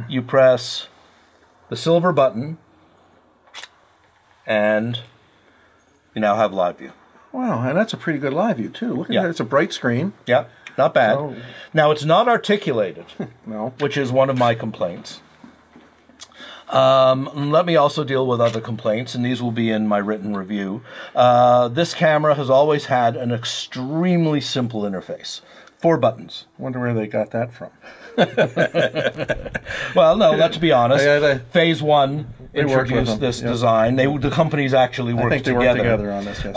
you press the silver button, and you now have live view. Wow, and that's a pretty good live view, too. Look at that. It's a bright screen. Yeah, not bad. Oh. Now, it's not articulated, No. which is one of my complaints. Let me also deal with other complaints, and these will be in my written review. This camera has always had an extremely simple interface. 4 buttons. Wonder where they got that from. Well, no, let's be honest. Yeah, Phase 1 introduced this design. The companies actually worked together. Worked together on this, yes.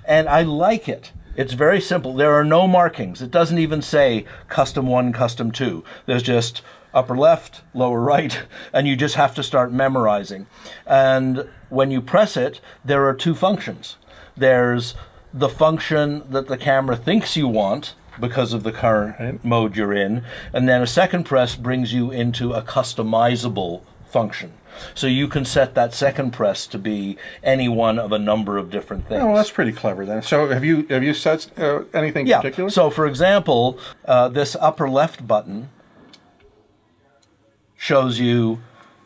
And I like it. It's very simple. There are no markings. It doesn't even say Custom 1, Custom 2. There's just upper left, lower right, and you just have to start memorizing. And when you press it, there are 2 functions. There's the function that the camera thinks you want, because of the current mode you're in, and then a second press brings you into a customizable function. So you can set that second press to be any one of a number of different things. Oh, well, that's pretty clever then. So have you set anything particular? So for example, this upper left button shows you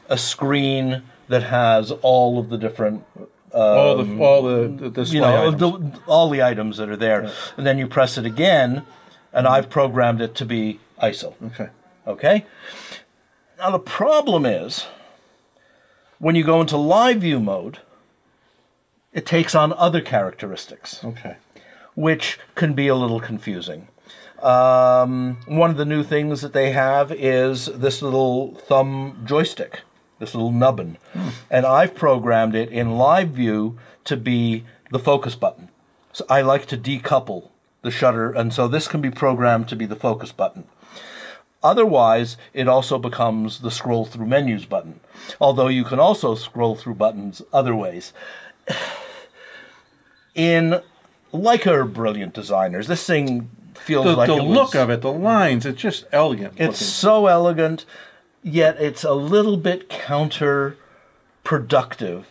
a screen that has all of the different all the display items. All the items that are there. Yeah. And then you press it again, and I've programmed it to be ISO. Okay. Okay? Now the problem is, when you go into live view mode, it takes on other characteristics. Okay. Which can be a little confusing. One of the new things that they have is this little thumb joystick. This little nubbin. And I've programmed it in live view to be the focus button. So I like to decouple the shutter, and so this can be programmed to be the focus button. Otherwise, it also becomes the scroll through menus button, although you can also scroll through buttons other ways. In Leica are brilliant designers. This thing feels like the look of it, the lines, it's just elegant. It's so elegant. Yet it's a little bit counterproductive,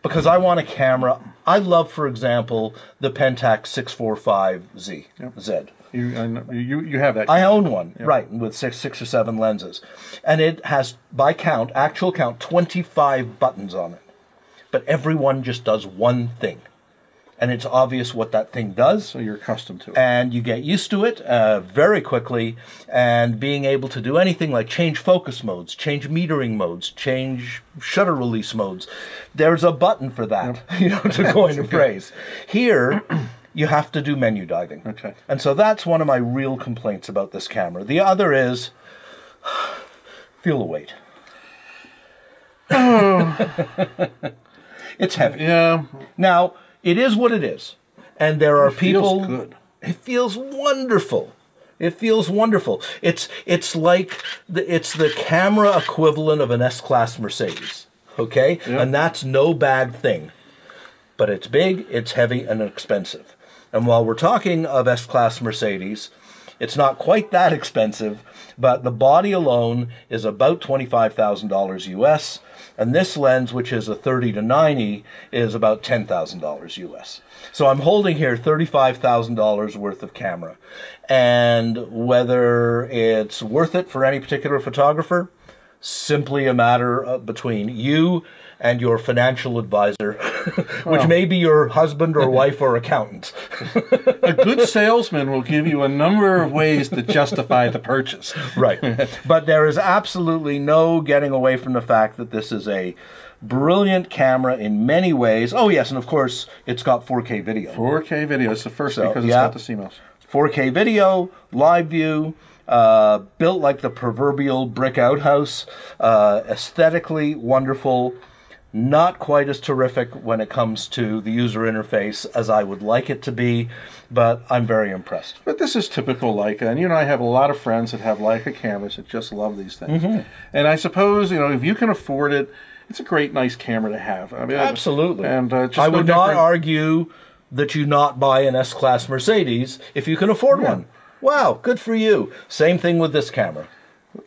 because I want a camera. I love, for example, the Pentax 645Z. Yep. Z. You have that. I own one, right, with six or seven lenses. And it has, by count, actual count, 25 buttons on it. But every one just does one thing. And it's obvious what that thing does. So you're accustomed to it. And you get used to it very quickly. And being able to do anything like change focus modes, change metering modes, change shutter release modes. There's a button for that, to coin a phrase. Here, you have to do menu diving. Okay. And so that's one of my real complaints about this camera. The other is, feel the weight. It's heavy. Yeah. Now, it is what it is. And there are people... It feels good. It feels wonderful. It feels wonderful. It's like it's the camera equivalent of an S-Class Mercedes. Okay? Yep. And that's no bad thing. But it's big, it's heavy, and expensive. And while we're talking of S-Class Mercedes, it's not quite that expensive, but the body alone is about $25,000 US. And this lens, which is a 30 to 90, is about $10,000 US. So I'm holding here $35,000 worth of camera. And whether it's worth it for any particular photographer, simply a matter between you and your financial advisor, which may be your husband or wife or accountant. A good salesman will give you a number of ways to justify the purchase. Right. But there is absolutely no getting away from the fact that this is a brilliant camera in many ways. Oh, yes, and of course, it's got 4K video. 4K video. It's the first because it's got the CMOS. 4K video, live view, built like the proverbial brick outhouse, aesthetically wonderful. Not quite as terrific when it comes to the user interface as I would like it to be, but I'm very impressed. But this is typical Leica, and I have a lot of friends that have Leica cameras that just love these things. Mm-hmm. And I suppose, if you can afford it, it's a great, nice camera to have. I mean, absolutely. And I would not argue that you not buy an S-Class Mercedes if you can afford one. Wow, good for you. Same thing with this camera.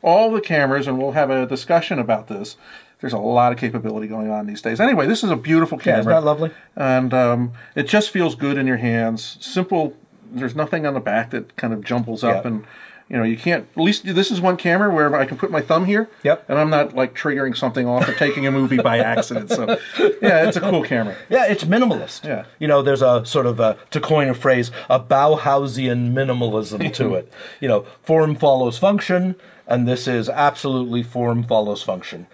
All the cameras, and we'll have a discussion about this. There's a lot of capability going on these days. Anyway, this is a beautiful camera. Yeah, isn't that lovely? And it just feels good in your hands. Simple. There's nothing on the back that kind of jumbles up. And You know, you can't. At least this is one camera where I can put my thumb here, Yep. and I'm not like triggering something off or taking a movie by accident. So, yeah, it's a cool camera. Yeah, it's minimalist. Yeah. You know, there's a sort of, to coin a phrase, a Bauhausian minimalism to it. You know, form follows function, and this is absolutely form follows function.